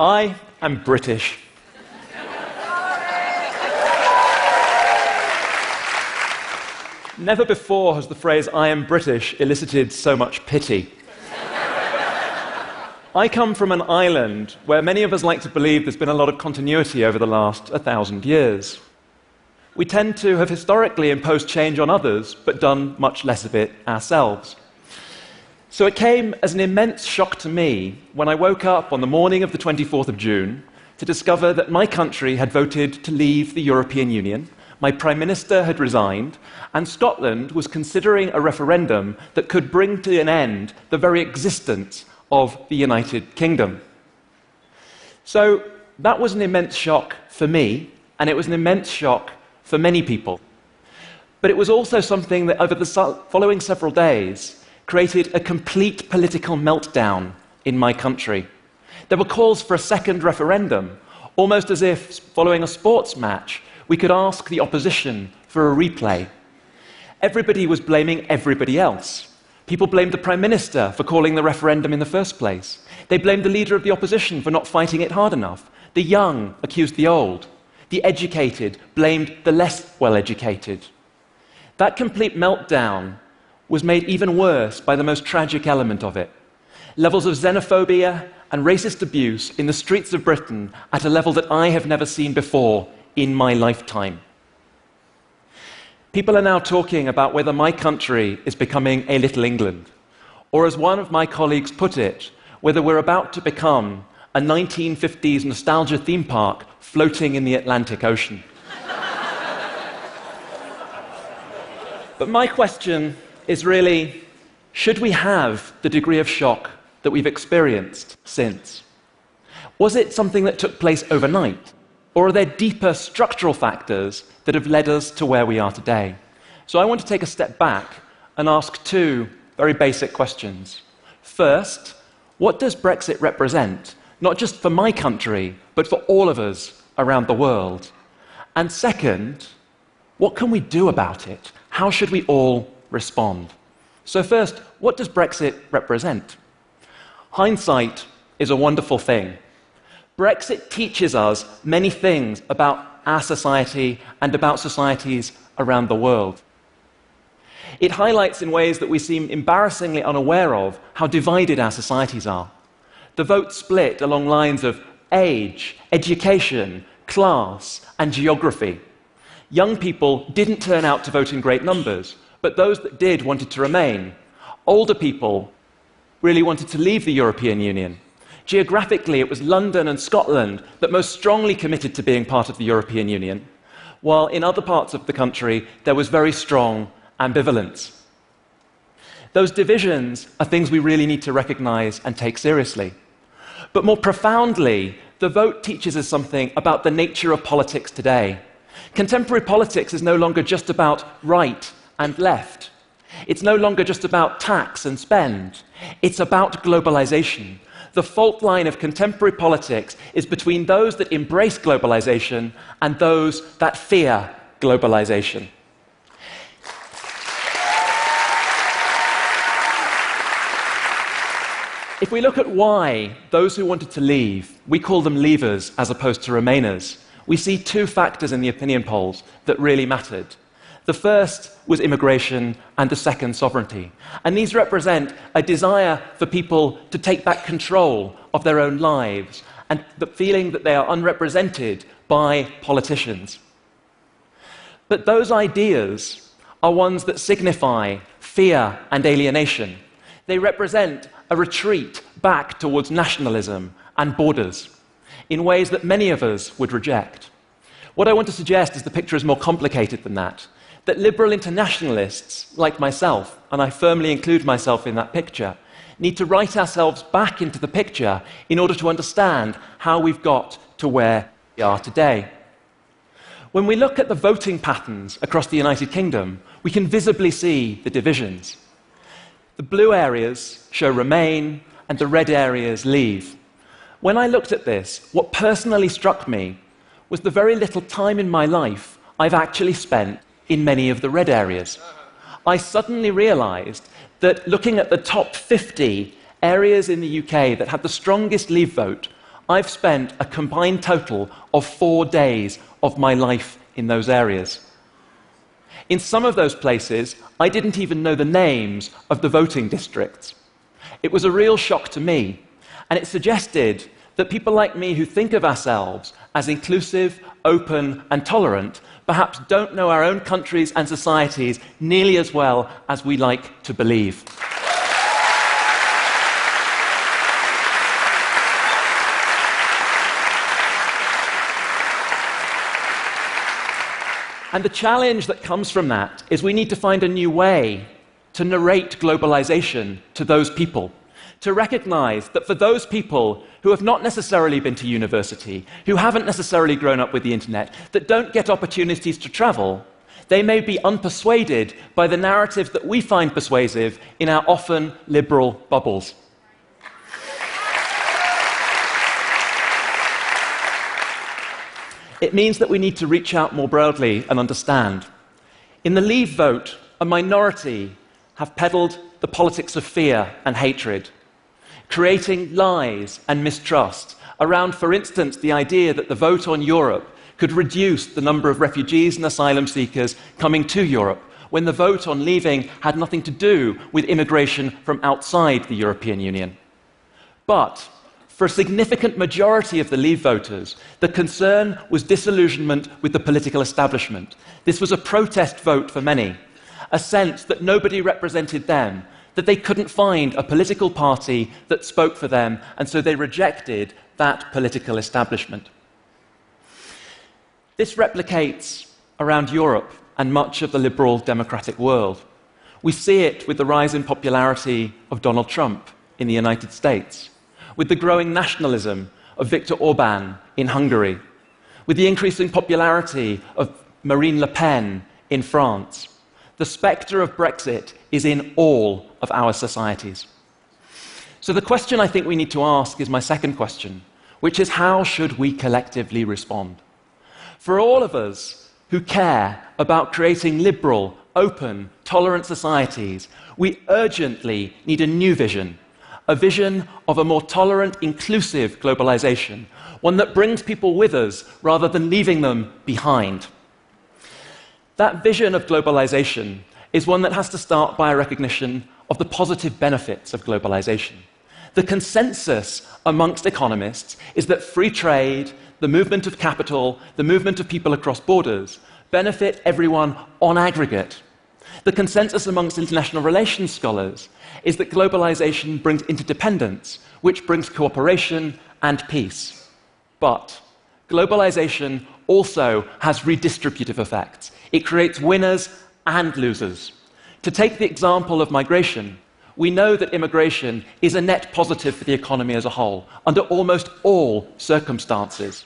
I am British. Never before has the phrase "I am British" elicited so much pity. I come from an island where many of us like to believe there's been a lot of continuity over the last 1,000 years. We tend to have historically imposed change on others, but done much less of it ourselves. So it came as an immense shock to me when I woke up on the morning of the 24th of June to discover that my country had voted to leave the European Union, my Prime Minister had resigned, and Scotland was considering a referendum that could bring to an end the very existence of the United Kingdom. So that was an immense shock for me, and it was an immense shock for many people. But it was also something that over the following several days created a complete political meltdown in my country. There were calls for a second referendum, almost as if, following a sports match, we could ask the opposition for a replay. Everybody was blaming everybody else. People blamed the Prime Minister for calling the referendum in the first place. They blamed the leader of the opposition for not fighting it hard enough. The young accused the old. The educated blamed the less well-educated. That complete meltdown was made even worse by the most tragic element of it. Levels of xenophobia and racist abuse in the streets of Britain at a level that I have never seen before in my lifetime. People are now talking about whether my country is becoming a Little England, or as one of my colleagues put it, whether we're about to become a 1950s nostalgia theme park floating in the Atlantic Ocean. But my question is really, should we have the degree of shock that we've experienced since? Was it something that took place overnight? Or are there deeper structural factors that have led us to where we are today? So I want to take a step back and ask two very basic questions. First, what does Brexit represent, not just for my country, but for all of us around the world? And second, what can we do about it? How should we all respond? So first, what does Brexit represent? Hindsight is a wonderful thing. Brexit teaches us many things about our society and about societies around the world. It highlights in ways that we seem embarrassingly unaware of how divided our societies are. The vote split along lines of age, education, class, and geography. Young people didn't turn out to vote in great numbers, but those that did wanted to remain. Older people really wanted to leave the European Union. Geographically, it was London and Scotland that most strongly committed to being part of the European Union, while in other parts of the country there was very strong ambivalence. Those divisions are things we really need to recognize and take seriously. But more profoundly, the vote teaches us something about the nature of politics today. Contemporary politics is no longer just about right and left. It's no longer just about tax and spend. It's about globalization. The fault line of contemporary politics is between those that embrace globalization and those that fear globalization. If we look at why those who wanted to leave, we call them leavers as opposed to remainers, we see two factors in the opinion polls that really mattered. The first was immigration, and the second, sovereignty. And these represent a desire for people to take back control of their own lives and the feeling that they are unrepresented by politicians. But those ideas are ones that signify fear and alienation. They represent a retreat back towards nationalism and borders in ways that many of us would reject. What I want to suggest is the picture is more complicated than that liberal internationalists like myself, and I firmly include myself in that picture, need to write ourselves back into the picture in order to understand how we've got to where we are today. When we look at the voting patterns across the United Kingdom, we can visibly see the divisions. The blue areas show remain, and the red areas leave. When I looked at this, what personally struck me was the very little time in my life I've actually spent in many of the red areas. I suddenly realized that looking at the top 50 areas in the UK that had the strongest leave vote, I've spent a combined total of 4 days of my life in those areas. In some of those places, I didn't even know the names of the voting districts. It was a real shock to me, and it suggested that people like me who think of ourselves as inclusive, open, and tolerant perhaps don't know our own countries and societies nearly as well as we like to believe. And the challenge that comes from that is we need to find a new way to narrate globalization to those people, to recognize that for those people who have not necessarily been to university, who haven't necessarily grown up with the internet, that don't get opportunities to travel, they may be unpersuaded by the narratives that we find persuasive in our often liberal bubbles. It means that we need to reach out more broadly and understand. In the Leave vote, a minority have peddled the politics of fear and hatred, creating lies and mistrust around, for instance, the idea that the vote on Europe could reduce the number of refugees and asylum seekers coming to Europe, when the vote on leaving had nothing to do with immigration from outside the European Union. But for a significant majority of the Leave voters, the concern was disillusionment with the political establishment. This was a protest vote for many, a sense that nobody represented them, that they couldn't find a political party that spoke for them, and so they rejected that political establishment. This replicates around Europe and much of the liberal democratic world. We see it with the rise in popularity of Donald Trump in the United States, with the growing nationalism of Viktor Orban in Hungary, with the increasing popularity of Marine Le Pen in France. The spectre of Brexit is in all of our societies. So the question I think we need to ask is my second question, which is how should we collectively respond? For all of us who care about creating liberal, open, tolerant societies, we urgently need a new vision, a vision of a more tolerant, inclusive globalization, one that brings people with us rather than leaving them behind. That vision of globalization is one that has to start by a recognition of the positive benefits of globalization. The consensus amongst economists is that free trade, the movement of capital, the movement of people across borders, benefit everyone on aggregate. The consensus amongst international relations scholars is that globalization brings interdependence, which brings cooperation and peace. But globalization also has redistributive effects. It creates winners and losers. To take the example of migration, we know that immigration is a net positive for the economy as a whole, under almost all circumstances.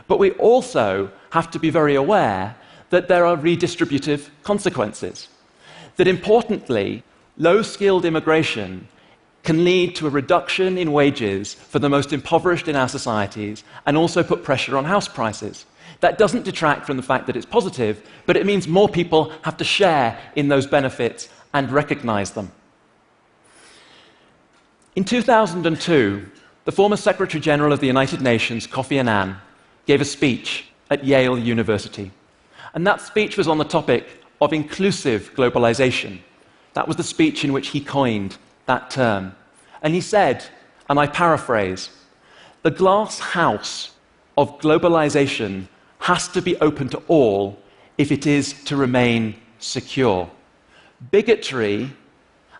But we also have to be very aware that there are redistributive consequences. That importantly, low-skilled immigration can lead to a reduction in wages for the most impoverished in our societies and also put pressure on house prices. That doesn't detract from the fact that it's positive, but it means more people have to share in those benefits and recognize them. In 2002, the former Secretary General of the United Nations, Kofi Annan, gave a speech at Yale University. And that speech was on the topic of inclusive globalization. That was the speech in which he coined that term. And he said, and I paraphrase, "The glass house of globalization has to be open to all if it is to remain secure. Bigotry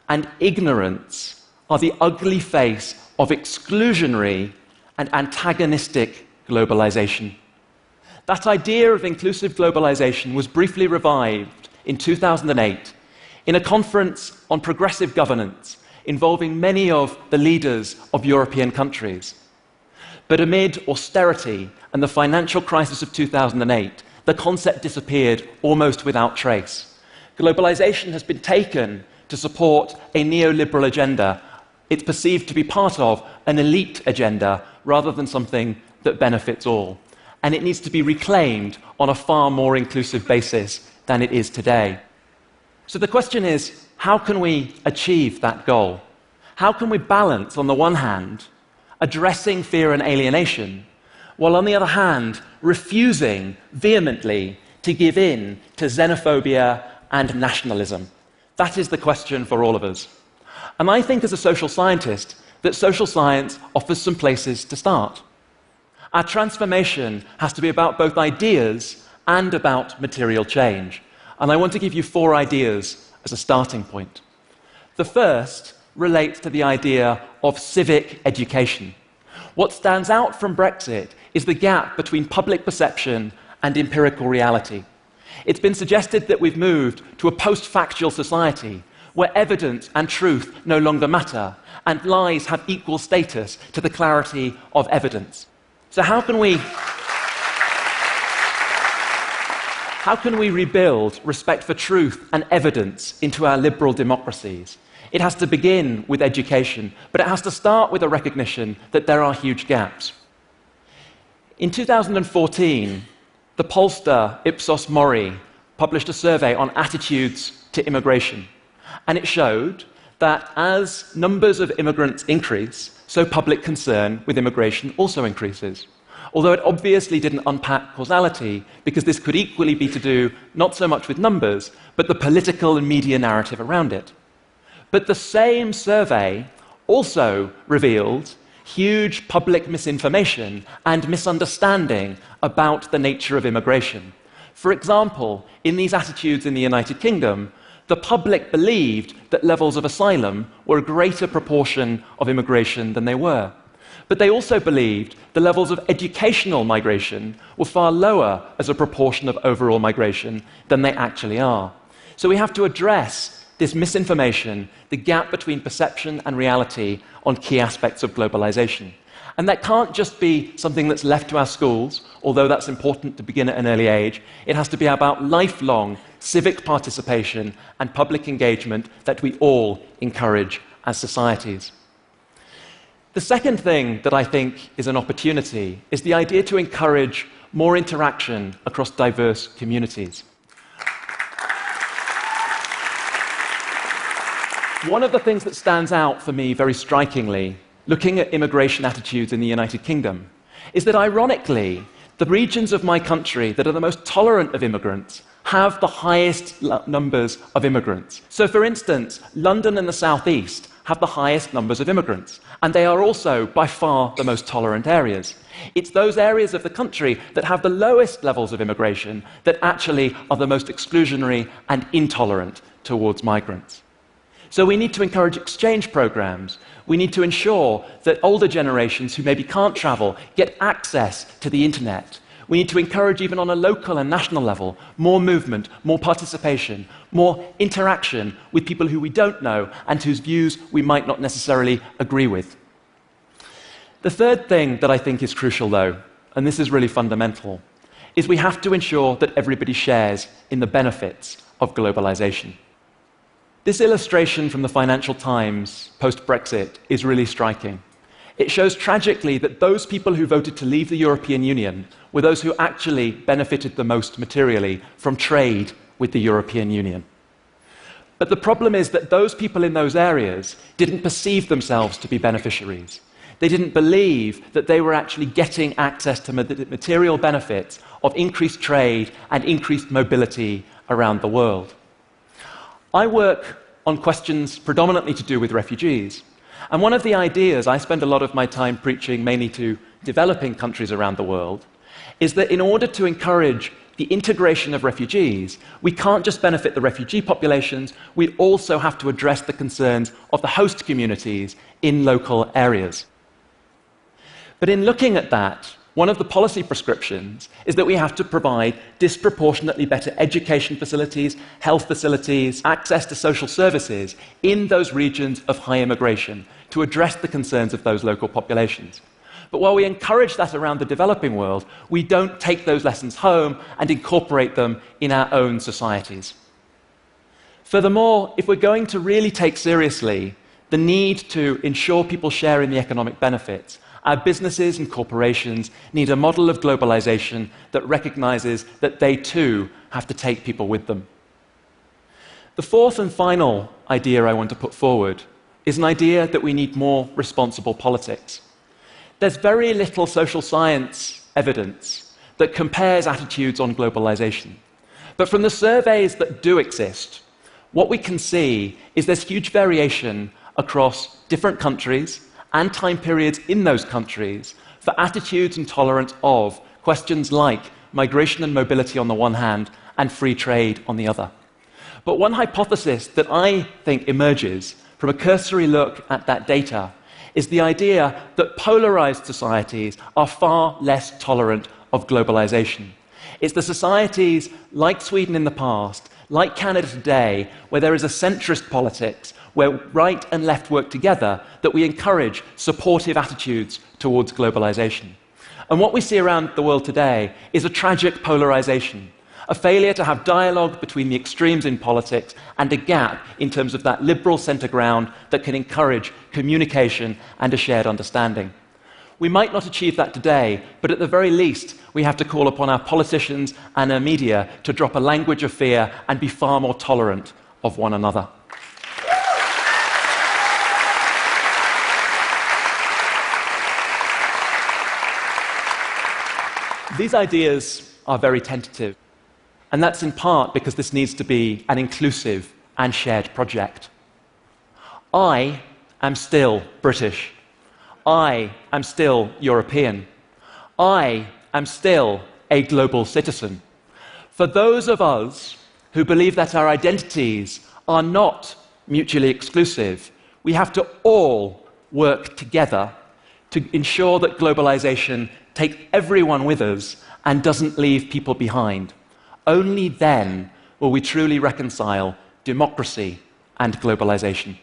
and ignorance are the ugly face of exclusionary and antagonistic globalization." That idea of inclusive globalization was briefly revived in 2008 in a conference on progressive governance involving many of the leaders of European countries. But amid austerity and the financial crisis of 2008, the concept disappeared almost without trace. Globalization has been taken to support a neoliberal agenda. It's perceived to be part of an elite agenda rather than something that benefits all. And it needs to be reclaimed on a far more inclusive basis than it is today. So the question is, how can we achieve that goal? How can we balance, on the one hand, addressing fear and alienation, while on the other hand, refusing vehemently to give in to xenophobia and nationalism? That is the question for all of us. And I think as a social scientist that social science offers some places to start. Our transformation has to be about both ideas and about material change. And I want to give you 4 ideas as a starting point. The first relates to the idea of civic education. What stands out from Brexit is the gap between public perception and empirical reality. It's been suggested that we've moved to a post-factual society where evidence and truth no longer matter, and lies have equal status to the clarity of evidence. So how can we rebuild respect for truth and evidence into our liberal democracies? It has to begin with education, but it has to start with a recognition that there are huge gaps. In 2014, the pollster Ipsos Mori published a survey on attitudes to immigration, and it showed that as numbers of immigrants increase, so public concern with immigration also increases. Although it obviously didn't unpack causality, because this could equally be to do not so much with numbers, but the political and media narrative around it. But the same survey also revealed huge public misinformation and misunderstanding about the nature of immigration. For example, in these attitudes in the United Kingdom, the public believed that levels of asylum were a greater proportion of immigration than they were. But they also believed the levels of educational migration were far lower as a proportion of overall migration than they actually are. So we have to address this misinformation, the gap between perception and reality on key aspects of globalization. And that can't just be something that's left to our schools, although that's important to begin at an early age. It has to be about lifelong civic participation and public engagement that we all encourage as societies. The second thing that I think is an opportunity is the idea to encourage more interaction across diverse communities. One of the things that stands out for me very strikingly, looking at immigration attitudes in the United Kingdom, is that ironically, the regions of my country that are the most tolerant of immigrants have the highest numbers of immigrants. So for instance, London and the South East have the highest numbers of immigrants, and they are also by far the most tolerant areas. It's those areas of the country that have the lowest levels of immigration that actually are the most exclusionary and intolerant towards migrants. So we need to encourage exchange programs. We need to ensure that older generations who maybe can't travel get access to the internet. We need to encourage, even on a local and national level, more movement, more participation, more interaction with people who we don't know and whose views we might not necessarily agree with. The third thing that I think is crucial, though, and this is really fundamental, is we have to ensure that everybody shares in the benefits of globalization. This illustration from the Financial Times post-Brexit is really striking. It shows tragically that those people who voted to leave the European Union were those who actually benefited the most materially from trade with the European Union. But the problem is that those people in those areas didn't perceive themselves to be beneficiaries. They didn't believe that they were actually getting access to material benefits of increased trade and increased mobility around the world. I work on questions predominantly to do with refugees. And one of the ideas I spend a lot of my time preaching, mainly to developing countries around the world, is that in order to encourage the integration of refugees, we can't just benefit the refugee populations, we also have to address the concerns of the host communities in local areas. But in looking at that, one of the policy prescriptions is that we have to provide disproportionately better education facilities, health facilities, access to social services in those regions of high immigration to address the concerns of those local populations. But while we encourage that around the developing world, we don't take those lessons home and incorporate them in our own societies. Furthermore, if we're going to really take seriously the need to ensure people share in the economic benefits, our businesses and corporations need a model of globalization that recognizes that they too have to take people with them. The fourth and final idea I want to put forward is an idea that we need more responsible politics. there's very little social science evidence that compares attitudes on globalization. But from the surveys that do exist, what we can see is there's huge variation across different countries and time periods in those countries for attitudes and tolerance of questions like migration and mobility on the one hand and free trade on the other. But one hypothesis that I think emerges from a cursory look at that data is the idea that polarized societies are far less tolerant of globalization. It's the societies like Sweden in the past, like Canada today, where there is a centrist politics, where right and left work together, that we encourage supportive attitudes towards globalization. And what we see around the world today is a tragic polarization, a failure to have dialogue between the extremes in politics and a gap in terms of that liberal centre ground that can encourage communication and a shared understanding. We might not achieve that today, but at the very least, we have to call upon our politicians and our media to drop a language of fear and be far more tolerant of one another. These ideas are very tentative, and that's in part because this needs to be an inclusive and shared project. I am still British. I am still European. I am still a global citizen. For those of us who believe that our identities are not mutually exclusive, we have to all work together to ensure that globalization takes everyone with us and doesn't leave people behind. Only then will we truly reconcile democracy and globalization.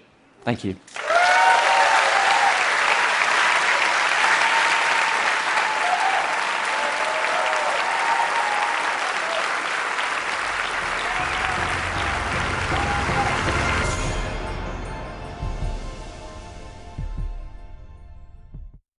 Thank you.